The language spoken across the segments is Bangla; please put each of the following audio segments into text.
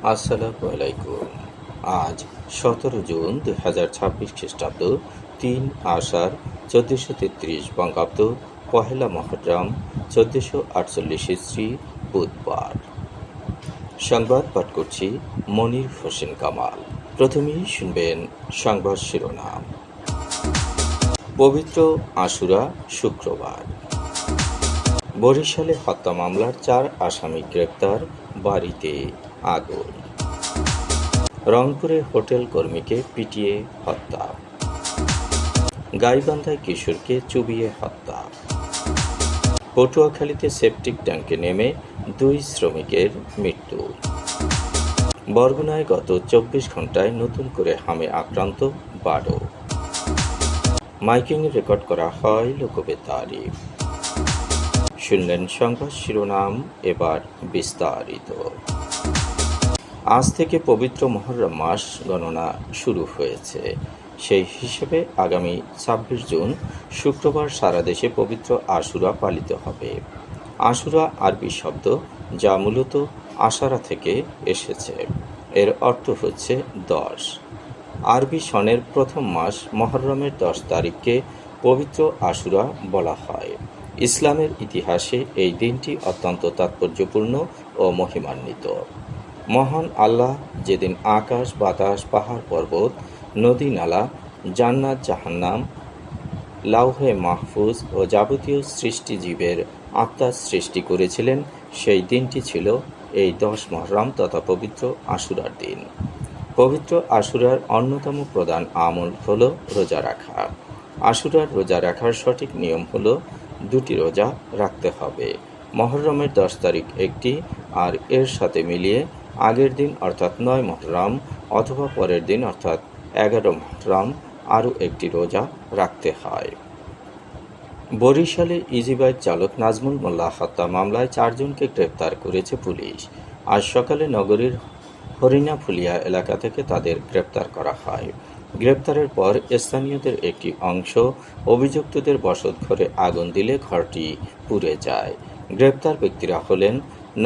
আসসালামু আলাইকুম। আজ 17 জুন 2026 খ্রিস্টাব্দ, 3 আষাঢ় 1433 বঙ্গাব্দ, পহেলা মহররম 1448 ইসরি, বুধবার। সংবাদ পাঠ করছি মনির হোসেন কামাল। প্রথমেই শুনবেন সংবাদ শিরোনাম। পবিত্র আশুরা শুক্রবার। বরিশালে হত্যা মামলার 4 আসামি গ্রেপ্তার, বাড়িতে আগুন। রংপুরে হোটেল কর্মীকে পিটিয়ে হত্যা। গাইবান্ধায় কিশোরকে চুবিয়ে হত্যা। পটুয়াখালীতে সেপটিক ট্যাঙ্কে নেমে 2 শ্রমিকের মৃত্যু। বরগুনায় গত 24 ঘন্টায় নতুন করে হামে আক্রান্ত 12। মাইকিং রেকর্ড করা হয় লোকবেতারে। শুনলেন সংবাদ শিরোনাম, এবার বিস্তারিত। আজ থেকে পবিত্র মুহররম মাস গণনা শুরু হয়েছে। সেই হিসেবে আগামী 26 জুন শুক্রবার সারা দেশে পবিত্র আশুরা পালিত হবে। আশুরা আরবি শব্দ, যা মূলত আশারা থেকে এসেছে। এর অর্থ হচ্ছে 10। আরবি সনের প্রথম মাস মুহররমের 10 তারিখকে পবিত্র আশুরা বলা হয়। ইসলামের ইতিহাসে এই দিনটি অত্যন্ত তাৎপর্যপূর্ণ ও মহিমান্বিত। মহান আল্লাহ যেদিন আকাশ, বাতাস, পাহাড়, পর্বত, নদী, নালা, জান্নাত, জাহান্নাম, লাউহে মাহফুজ ও যাবতীয় সৃষ্টিজীবের আত্মার সৃষ্টি করেছিলেন, সেই দিনটি ছিল এই 10 মুহররম তথা পবিত্র আশুরার দিন। পবিত্র আশুরার অন্যতম প্রধান আমল হল রোজা রাখা। আশুরার রোজা রাখার সঠিক নিয়ম হল 2টি রোজা রাখতে হবে। মুহররমের 10 তারিখ একটি, আর এর সাথে মিলিয়ে আগের দিন অর্থাৎ 9 মুহররম অথবা পরের দিন অর্থাৎ 11 মুহররম আরও একটি রোজা রাখতে হয়। বরিশালে ইজি বাইক চালক নাজমুল মোল্লা হত্যা মামলায় 4 জনকে গ্রেপ্তার করেছে পুলিশ। আজ সকালে নগরীর হরিণাফুলিয়া এলাকা থেকে তাদের গ্রেপ্তার করা হয়। গ্রেপ্তারের পর স্থানীয়দের একটি অংশ অভিযুক্তদের বসতঘরে আগুন দিলে ঘরটি পুড়ে যায়। গ্রেপ্তার ব্যক্তিরা হলেন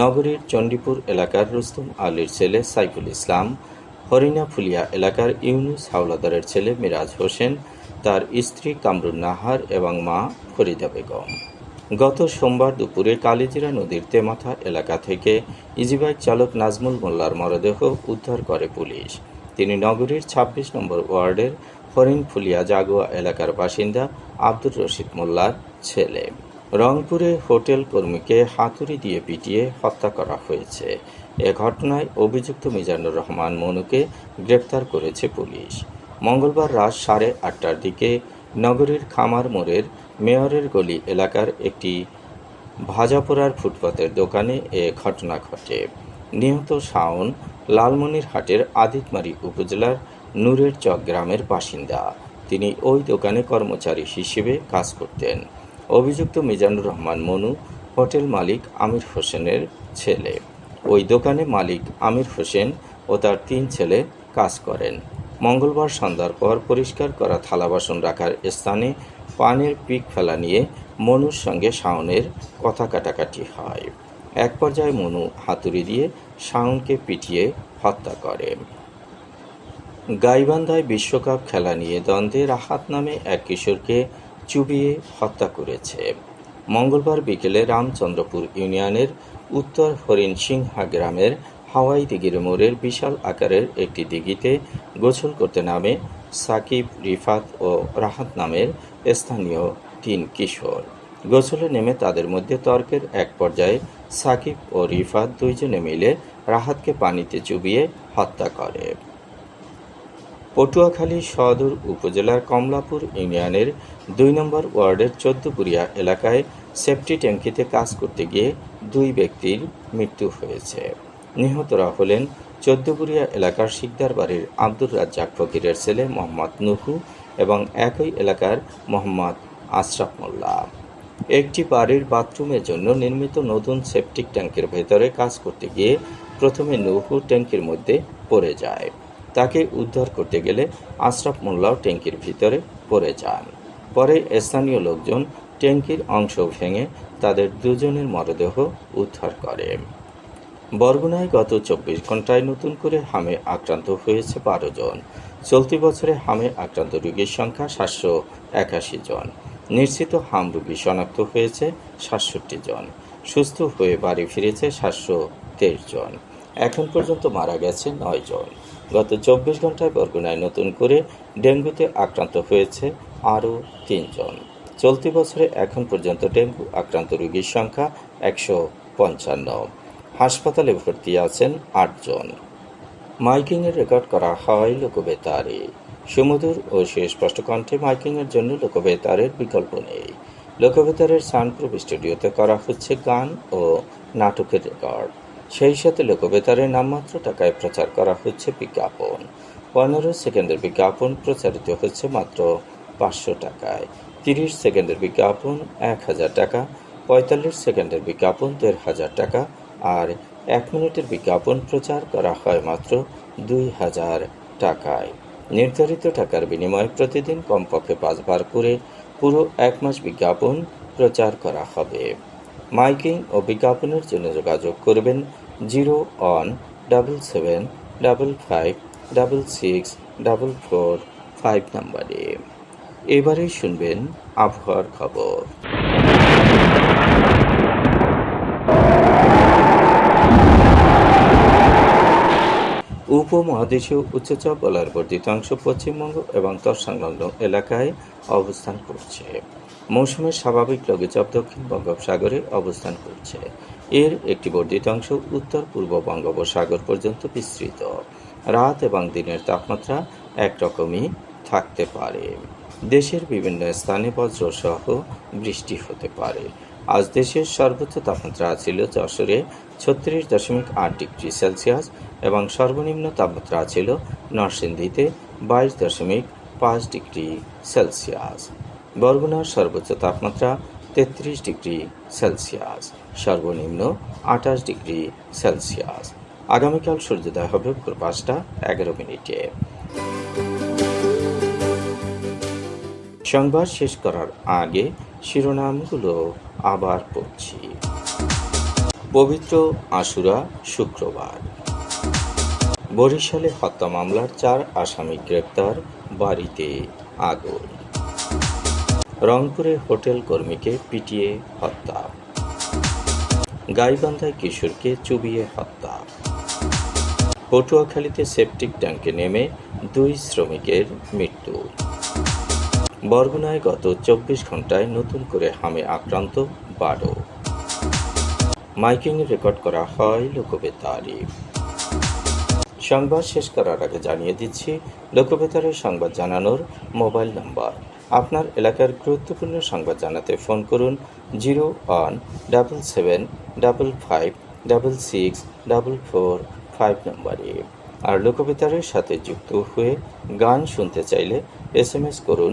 নগরীর চণ্ডীপুর এলাকার রুস্তম আলীর ছেলে সাইফুল ইসলাম, হরিণাফুলিয়া এলাকার ইউনুস হাওলাদারের ছেলে মিরাজ হোসেন, তার স্ত্রী কামরুন নাহার এবং মা ফরিদা বেগম। গত সোমবার দুপুরে কালিজিরা নদীর তেমাথা এলাকা থেকে ইজিবাইক চালক নাজমুল মোল্লার মরদেহ উদ্ধার করে পুলিশ। তিনি নগরীর 26 নম্বর ওয়ার্ডের হরিণফুলিয়া জাগুয়া এলাকার বাসিন্দা আব্দুর রশিদ মোল্লার ছেলে। রংপুরে হোটেল কর্মীকে হাতুড়ি দিয়ে পিটিয়ে হত্যা করা হয়েছে। এ ঘটনায় অভিযুক্ত মিজানুর রহমান মনুকে গ্রেপ্তার করেছে পুলিশ। মঙ্গলবার রাত 8:30টার দিকে নগরীর খামার মোড়ের মেয়রের গলি এলাকার একটি ভাজাপোড়ার ফুটপাতের দোকানে এ ঘটনা ঘটে। নিহত শাওন লালমনিরহাটের আদিতমারী উপজেলার নূরের চক গ্রামের বাসিন্দা। তিনি ওই দোকানে কর্মচারী হিসেবে কাজ করতেন। অভিযুক্ত মিজানুর রহমান মনু হোটেল মালিক আমির হোসেনের ছেলে। ওই দোকানে মালিক আমির হোসেন ও তার 3 ছেলে কাজ করেন। মঙ্গলবার সন্ধ্যার পর পরিষ্কার করা থালা বাসন রাখার স্থানে পানের পিক ফেলা নিয়ে মনুর সঙ্গে শাওনের কথা কাটাকাটি হয়। এক পর্যায়ে মনু হাতুড়ি দিয়ে শাওনকে পিটিয়ে হত্যা করে। গাইবান্ধায় বিশ্বকাপ খেলা নিয়ে দ্বন্দ্বে রাহাত নামে এক কিশোরকে চুবিয়ে হত্যা করেছে। মঙ্গলবার বিকেলে রামচন্দ্রপুর ইউনিয়নের উত্তর হরিণসিংহা গ্রামের হাওয়াই দিঘির মোড়ের বিশাল আকারের একটি দিঘিতে গোসল করতে নামে সাকিব, রিফাত ও রাহাত নামের স্থানীয় 3 কিশোর। গোসলে নেমে তাদের মধ্যে তর্কের এক পর্যায়ে সাকিব ও রিফাত 2 জনে মিলে রাহাতকে পানিতে চুবিয়ে হত্যা করে। পটুয়াখালী সদর উপজেলার কমলাপুর ইউনিয়নের 2 নম্বর ওয়ার্ডের 14পুরিয়া এলাকায় সেপটি ট্যাঙ্কিতে কাজ করতে গিয়ে 2 ব্যক্তির মৃত্যু হয়েছে। নিহতরা হলেন 14পুরিয়া এলাকার শিকদার বাড়ির আব্দুর রাজ্জাক ফকিরের ছেলে মোহাম্মদ নুহু এবং একই এলাকার মোহাম্মদ আশরাফ মোল্লা। একটি বাড়ির বাথরুমের জন্য নির্মিত নতুন সেপটিক ট্যাঙ্কের ভেতরে কাজ করতে গিয়ে প্রথমে নুহু ট্যাঙ্কির মধ্যে পড়ে যায়। তাকে উদ্ধার করতে গেলে আশরাফ মোল্লাও ট্যাঙ্কির ভিতরে পড়ে যান। পরে স্থানীয় লোকজন ট্যাঙ্কির অংশ ভেঙে তাদের 2 জনের মরদেহ উদ্ধার করে। বরগুনায় গত 24 ঘন্টায় নতুন করে হামে আক্রান্ত হয়েছে 12 জন। চলতি বছরে হামে আক্রান্ত রোগীর সংখ্যা 781 জন। নিশ্চিত হাম রোগী শনাক্ত হয়েছে 67 জন। সুস্থ হয়ে বাড়ি ফিরেছে 723 জন। এখন পর্যন্ত মারা গেছে 9 জন। গত 24 ঘন্টায় বরগুনায় নতুন করে ডেঙ্গুতে আক্রান্ত হয়েছে আরও 3 জন। চলতি বছরে এখন পর্যন্ত ডেঙ্গু আক্রান্ত রোগীর সংখ্যা 155। হাসপাতালে ভর্তি আছেন 8 জন। মাইকিংয়ের রেকর্ড করা হয় লোকবেতারে। সুমধুর ও সুস্পষ্ট কণ্ঠে মাইকিংয়ের জন্য লোকবেতারের বিকল্প নেই। লোকবেতারের সাউন্ডপ্রুফ স্টুডিওতে করা হচ্ছে গান ও নাটকের রেকর্ড। সেই সাথে লোকবেতারের নামমাত্র টাকায় প্রচার করা হচ্ছে বিজ্ঞাপন। 15 সেকেন্ডের বিজ্ঞাপন প্রচারিত হচ্ছে মাত্র 500 টাকায়। 30 সেকেন্ডের বিজ্ঞাপন 1000 টাকা, 45 সেকেন্ডের বিজ্ঞাপন 1500 টাকা আর 1 মিনিটের বিজ্ঞাপন প্রচার করা হয় মাত্র 2000 টাকায়। নির্ধারিত টাকার বিনিময়ে প্রতিদিন কমপক্ষে 5 বার করে পুরো 1 মাস বিজ্ঞাপন প্রচার করা হবে। মাইকিং ও বিজ্ঞাপনের জন্য যোগাযোগ করবেন 0-17755664445 নম্বরে। এবারে শুনবেন আবহাওয়ার খবর। উপমহাদেশীয় উচ্চচাপ বলয়ের বর্ধিত অংশ পশ্চিমবঙ্গ এবং তৎসংলগ্ন এলাকায় অবস্থান করছে। মৌসুমের স্বাভাবিক লঘুচাপ দক্ষিণ বঙ্গোপসাগরে অবস্থান করছে। এর একটি বর্ধিত অংশ উত্তর পূর্ব বঙ্গোপসাগর পর্যন্ত বিস্তৃত। রাত এবং দিনের তাপমাত্রা একরকমই থাকতে পারে। দেশের বিভিন্ন স্থানে বজ্রসহ বৃষ্টি হতে পারে। আজ দেশের সর্বোচ্চ তাপমাত্রা ছিল যশোরে 36.8 ডিগ্রি সেলসিয়াস এবং সর্বনিম্ন তাপমাত্রা ছিল নরসিংদীতে 22.5 ডিগ্রি সেলসিয়াস। বরগুনার সর্বোচ্চ তাপমাত্রা 33 ডিগ্রি সেলসিয়াস, সর্বনিম্ন 28 ডিগ্রি সেলসিয়াস। আগামীকাল সূর্যোদয় হবে ভোর 5:11। সংবাদ শেষ করার আগে শিরোনামগুলো আবার পড়ছি। পবিত্র আশুরা শুক্রবার। বরিশালে হত্যা মামলার 4 আসামি গ্রেপ্তার, বাড়িতে আগুন। রংপুরে হোটেল কর্মীকে পিটিয়ে হত্যা। গাইবান্ধায় কিশোরকে চুবিয়ে হত্যা। পটুয়াখালীতে সেপটিক ট্যাঙ্কে নেমে 2 শ্রমিকের মৃত্যু। বরগুনায় গত 24 ঘন্টায় নতুন করে হামে আক্রান্ত 12। মাইকিংয়ে রেকর্ড করা হয় লোকবেতারে। সংবাদ শেষ করার আগে জানিয়ে দিচ্ছি লোকবেতারের সংবাদ জানানোর মোবাইল নম্বর। আপনার এলাকার গুরুত্বপূর্ণ সংবাদ জানাতে ফোন করুন 0-17755664445 নম্বরে। আর লোকবেতারের সাথে যুক্ত হয়ে গান শুনতে চাইলে SMS করুন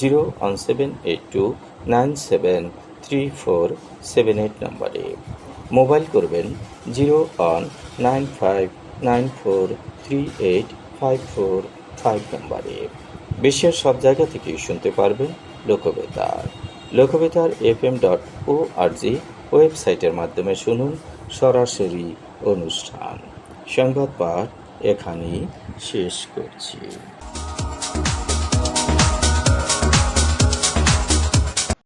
01782973478 নম্বরে। মোবাইল করবেন 01959438545 নম্বরে। বিশ্বের সব জায়গা থেকেই শুনতে পারবেন লোকবেতার। লোকবেতার FM.org ওয়েবসাইটের মাধ্যমে শুনুন সরাসরি অনুষ্ঠান। সংবাদ পাঠ এখানেই শেষ করছি।